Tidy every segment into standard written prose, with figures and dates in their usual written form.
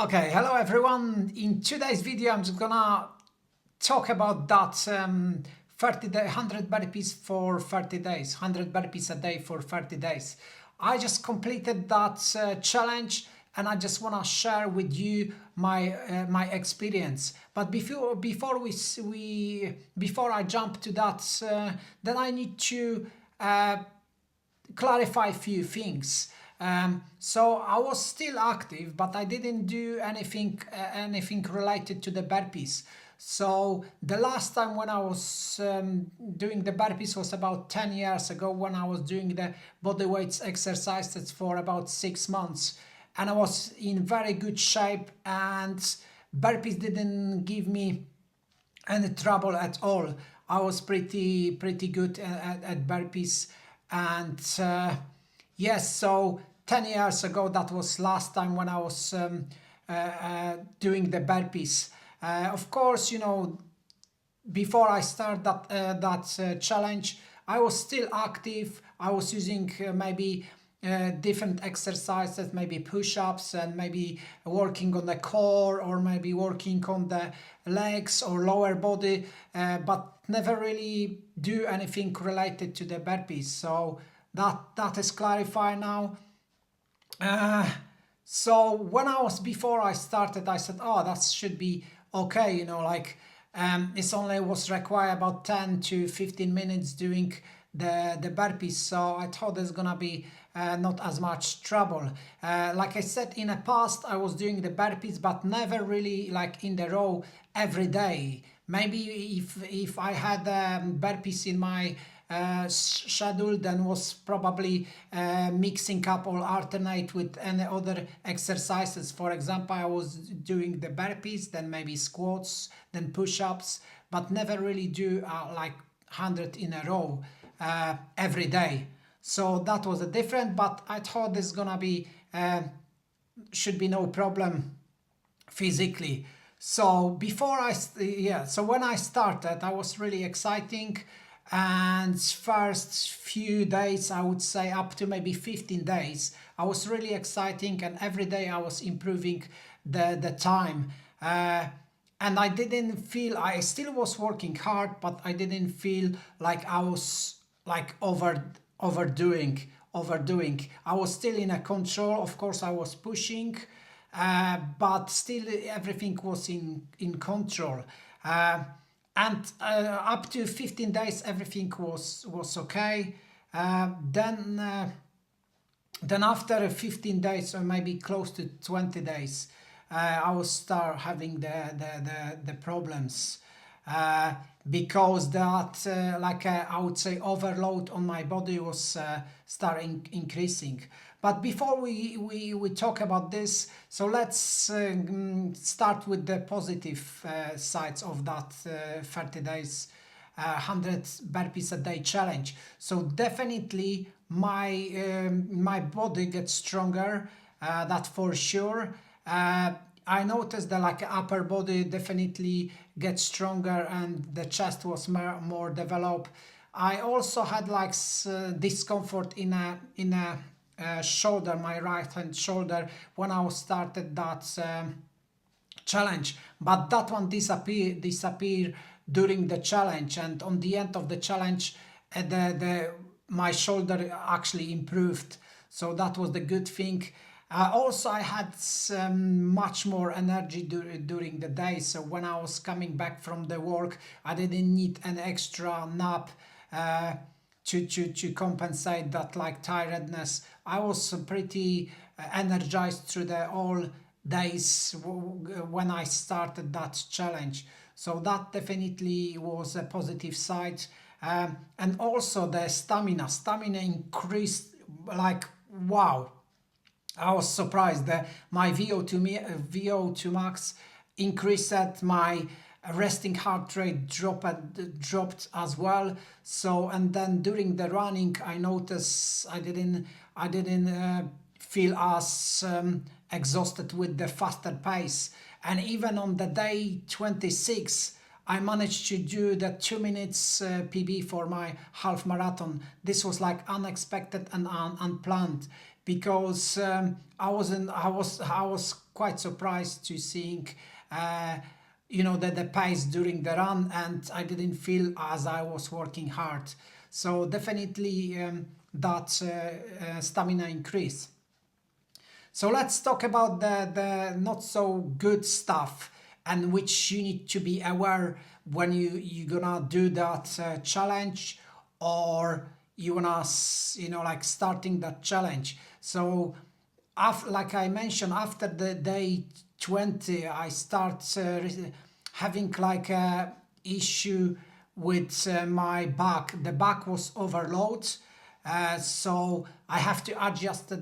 Okay, hello everyone. In today's video, I'm just gonna talk about that 100 burpees for 30 days, 100 burpees a day for 30 days. I just completed that challenge, and I just wanna share with you my experience. But before I jump to that, then I need to clarify a few things. So I was still active, but I didn't do anything related to the burpees. So the last time when I was doing the burpees was about 10 years ago, when I was doing the body weights exercises for about 6 months, and I was in very good shape, and burpees didn't give me any trouble at all. I was pretty good at burpees, and yes, so 10 years ago, that was last time when I was doing the burpees. Of course, you know, before I start that challenge, I was still active. I was using maybe different exercises, maybe push-ups, and maybe working on the core, or maybe working on the legs or lower body, but never really do anything related to the burpees. So that is clarified now. So when I was before I started, I said, oh, that should be okay, you know, like it's only was required about 10 to 15 minutes doing the burpees. So I thought there's gonna be not as much trouble. Like I said, in the past I was doing the burpees, but never really like in the row every day. Maybe if I had burpees in my schedule, then was probably mixing up or alternate with any other exercises. For example, I was doing the burpees, then maybe squats, then push-ups, but never really do like 100 in a row every day. So that was a different, but I thought this gonna be should be no problem physically. So so when I started, I was really exciting, and first few days, I would say up to maybe 15 days, I was really exciting, and every day I was improving the time. And I didn't feel, I still was working hard, but I didn't feel like I was like overdoing. I was still in a control. Of course, I was pushing, but still everything was in control. And up to 15 days, everything was okay. Then after 15 days, or maybe close to 20 days, I will start having the problems, because that I would say overload on my body was starting increasing. But before we talk about this, so let's start with the positive sides of that 30 days 100 burpees a day challenge. So definitely my body gets stronger, that for sure. I noticed that like upper body definitely gets stronger, and the chest was more developed. I also had like discomfort in a shoulder, my right hand shoulder, when I started that challenge, but that one disappeared during the challenge, and on the end of the challenge, my shoulder actually improved. So that was the good thing. Also, I had much more energy during the day. So when I was coming back from the work, I didn't need an extra nap to compensate that like tiredness. I was pretty energized through the all days when I started that challenge. So that definitely was a positive side. And also the stamina increased like wow. I was surprised that my VO2 max increased, at my resting heart rate dropped as well. So, and then during the running, I noticed I didn't feel as exhausted with the faster pace. And even on the day 26, I managed to do the 2 minutes PB for my half marathon. This was like unexpected and unplanned, because I was quite surprised to seeing the pace during the run, and I didn't feel as I was working hard. So definitely that stamina increase. So let's talk about the not so good stuff, and which you need to be aware when you're gonna do that challenge, or you wanna like starting that challenge. So like I mentioned, after the day 20, I start having like a issue with my back. The back was overloaded, so I have to adjust the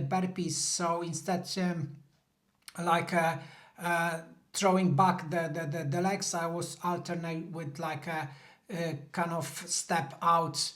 burpees. So instead, like throwing back the legs, I was alternate with like a kind of step out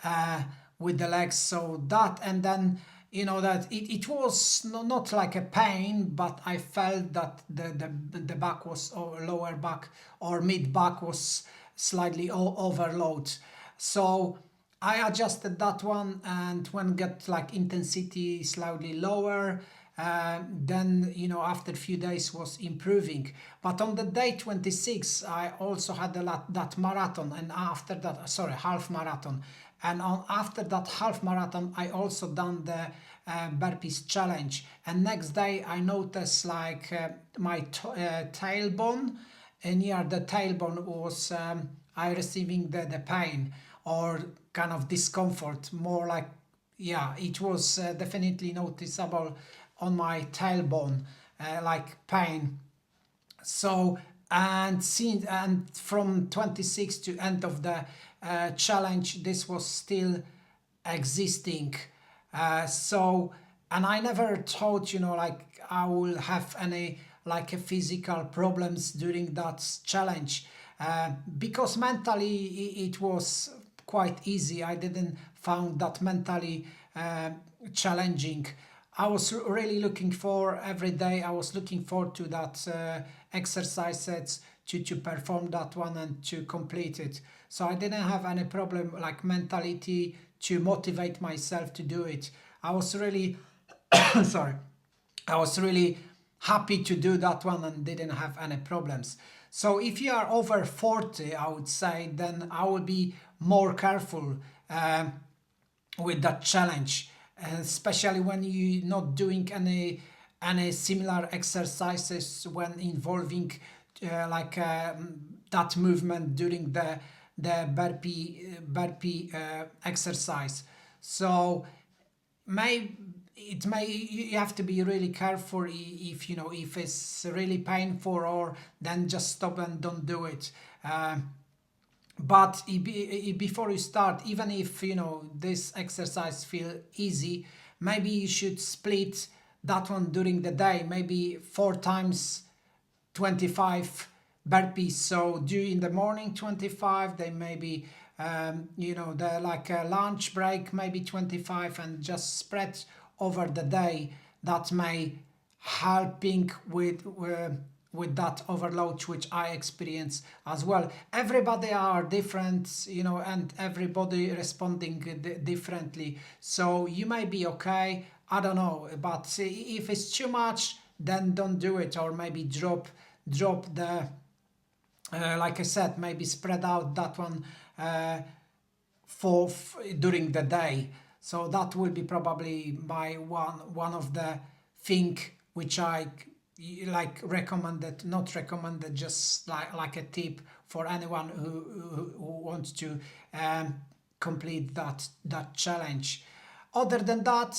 uh, with the legs. So that, and then that it was not like a pain, but I felt that the back was, or lower back or mid back was slightly overload. So I adjusted that one, and when get like intensity slightly lower, then after a few days was improving. But on the day 26, I also had that marathon, and after that, sorry, half marathon, and after that half marathon, I also done the burpees challenge. And next day I noticed like my tailbone, and near the tailbone was I receiving the pain, or kind of discomfort, more like, yeah, it was definitely noticeable on my tailbone, like pain. So, and from 26 to end of the challenge, this was still existing. So, and I never thought, like I will have any like a physical problems during that challenge, because mentally it was quite easy. I didn't found that mentally challenging. I was really looking for every day. I was looking forward to that exercise sets, to perform that one and to complete it. So I didn't have any problem like mentality to motivate myself to do it. I was really sorry. I was really happy to do that one and didn't have any problems. So if you are over 40, I would say, then I would be more careful with that challenge, especially when you're not doing any similar exercises when involving like that movement during the burpee exercise. So may it may you have to be really careful, if if it's really painful, or then just stop and don't do it. But before you start, even if this exercise feel easy, maybe you should split that one during the day, maybe 4 times 25 burpees. So do in the morning 25, then maybe the like a lunch break maybe 25, and just spread over the day. That may helping with that overload which I experience as well. Everybody are different, and everybody responding differently. So you may be okay, I don't know, but if it's too much, then don't do it, or maybe drop the like I said, maybe spread out that one during the day. So that will be probably my one of the thing which I like recommended, not recommended, just like a tip for anyone who wants to complete that challenge. Other than that,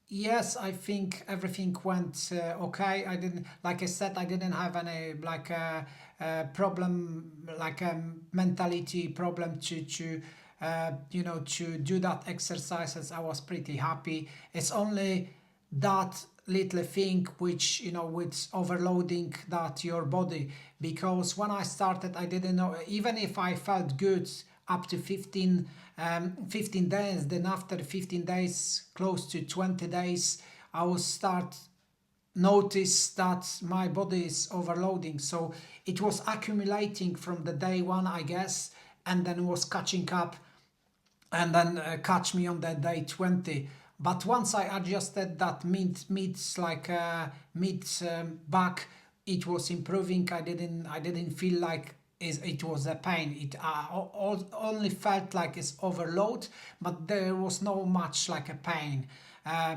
yes, I think everything went okay. I didn't, like I said, I didn't have any like problem, like a mentality problem to do that exercises. I was pretty happy. It's only that little thing which with overloading that your body, because when I started I didn't know, even if I felt good up to 15 days, then after 15 days, close to 20 days, I will start notice that my body is overloading. So it was accumulating from the day one, I guess, and then was catching up, and then catch me on the day 20. But once I adjusted that mid back, it was improving. I didn't feel like it was a pain. It only felt like it's overload, but there was no much like a pain. Uh,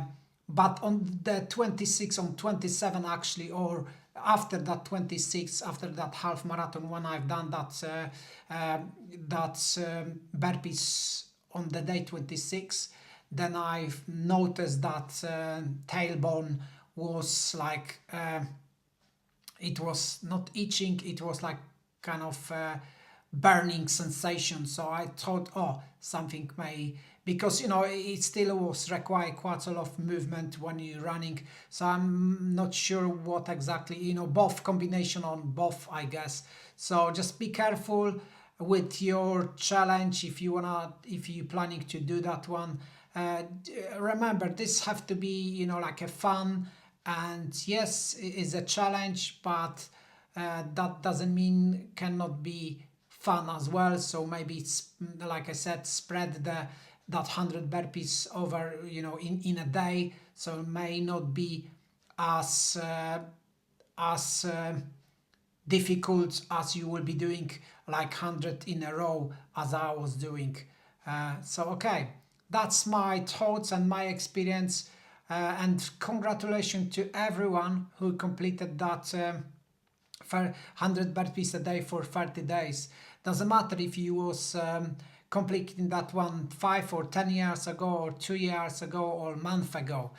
but on the 26, on 27 actually, or after that 26, after that half marathon, when I've done that burpees on the day 26, then I've noticed that tailbone was like it was not itching, it was like kind of burning sensation. So I thought, oh, something may, because it still was require quite a lot of movement when you're running. So I'm not sure what exactly, both combination on both, I guess. So just be careful with your challenge if you're planning to do that one. Remember, this have to be like a fun, and yes, it is a challenge, but that doesn't mean cannot be fun as well. So maybe it's, like I said, spread that 100 burpees over in a day, so it may not be as difficult as you will be doing like 100 in a row as I was doing. So okay, that's my thoughts and my experience, and congratulations to everyone who completed that 100 burpees a day for 30 days. Doesn't matter if you was completing that one 5 or 10 years ago, or 2 years ago, or a month ago.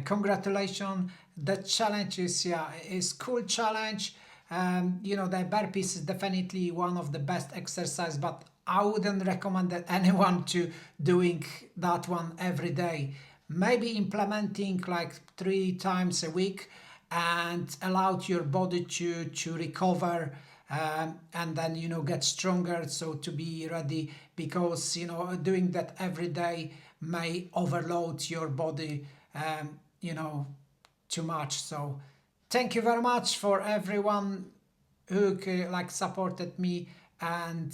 Congratulations. The challenge is cool challenge. The burpees is definitely one of the best exercise, but I wouldn't recommend that anyone to doing that one every day. Maybe implementing like 3 times a week, and allowed your body to recover, and then get stronger, so to be ready, because doing that every day may overload your body too much. So thank you very much for everyone who like supported me, and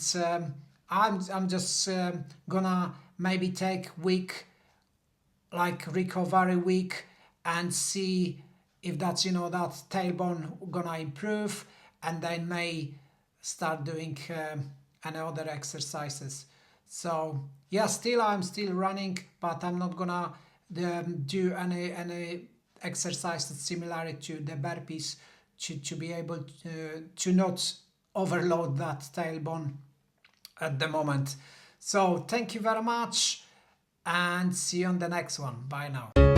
I'm just gonna maybe take week, like recovery week, and see if that's that tailbone gonna improve, and then may start doing any other exercises. So yeah, I'm still running, but I'm not gonna do any exercises similar to the burpees, to be able to not overload that tailbone at the moment. So thank you very much, and see you on the next one. Bye now.